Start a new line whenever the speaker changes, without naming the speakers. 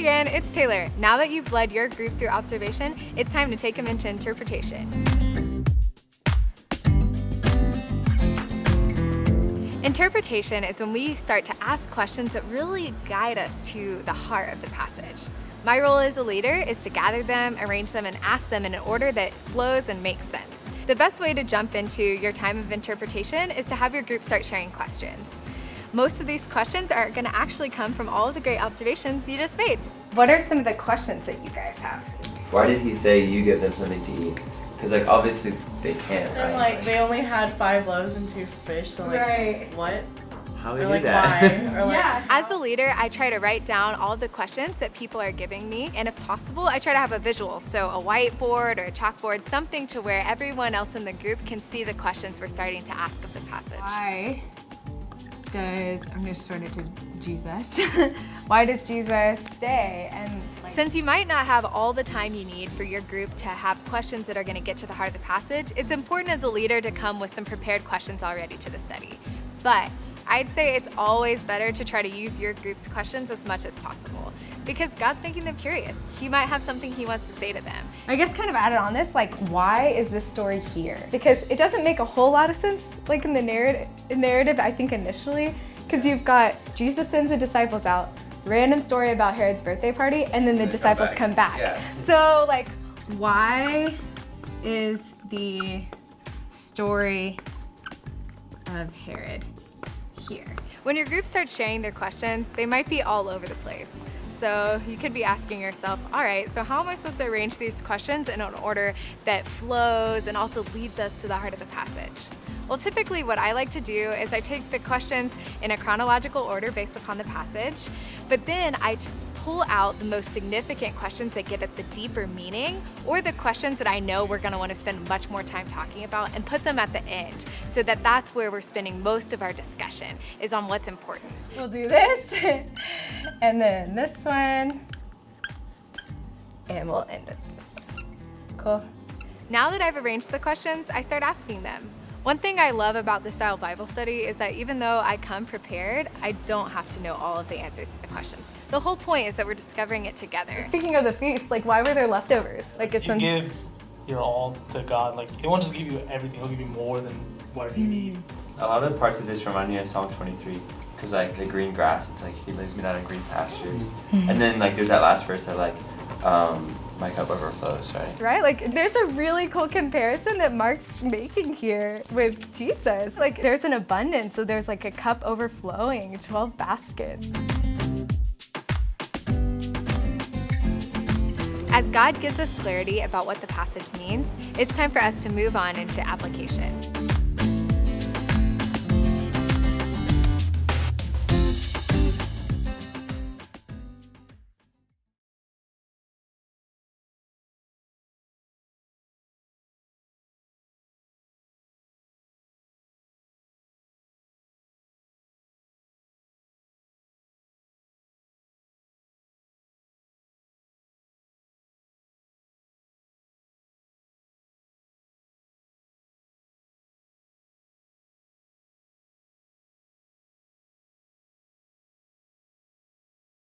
again, it's Taylor. Now that you've led your group through observation, it's time to take them into interpretation. Interpretation is when we start to ask questions that really guide us to the heart of the passage. My role as a leader is to gather them, arrange them, and ask them in an order that flows and makes sense. The best way to jump into your time of interpretation is to have your group start sharing questions. Most of these questions are going to actually come from all of the great observations you just made. What are some of the questions that you guys have?
Why did he say you give them something to eat? Because like obviously they can't,
And
right?
like they only had 5 loaves and 2 fish, so like
Right.
what?
How
Or
would
like
do that?
why? Or like
As a leader, I try to write down all of the questions that people are giving me, and if possible, I try to have a visual, so a whiteboard or a chalkboard, something to where everyone else in the group can see the questions we're starting to ask of the passage.
Why does, I'm going to sort it to Jesus. Why does Jesus stay? And like,
Since you might not have all the time you need for your group to have questions that are going to get to the heart of the passage, it's important as a leader to come with some prepared questions already to the study. But I'd say it's always better to try to use your group's questions as much as possible because God's making them curious. He might have something he wants to say to them.
I guess kind of added on this, like, why is this story here? Because it doesn't make a whole lot of sense, like in the narrative, I think initially, because you've got Jesus sends the disciples out, random story about Herod's birthday party, and then the disciples come back.
Yeah.
So, like, why is the story of Herod here?
When your group starts sharing their questions, they might be all over the place. So you could be asking yourself, all right, so how am I supposed to arrange these questions in an order that flows and also leads us to the heart of the passage? Well, typically what I like to do is I take the questions in a chronological order based upon the passage, but then I pull out the most significant questions that get at the deeper meaning or the questions that I know we're going to want to spend much more time talking about and put them at the end so that that's where we're spending most of our discussion is on what's important.
We'll do this, and then this one, and we'll end with this one. Cool.
Now that I've arranged the questions, I start asking them. One thing I love about the style Bible study is that even though I come prepared, I don't have to know all of the answers to the questions. The whole point is that we're discovering it together.
Speaking of the feast, like, why were there leftovers? Like, it's
You give your all to God. Like, He won't just give you everything. He'll give you more than whatever you need.
A lot of parts of this remind me of Psalm 23, because like the green grass, it's like He leads me down in green pastures, and then like there's that last verse that like my cup overflows, right?
right? Like, there's a really cool comparison that Mark's making here with Jesus. Like, there's an abundance, so there's like a cup overflowing, 12 baskets.
As God gives us clarity about what the passage means, it's time for us to move on into application.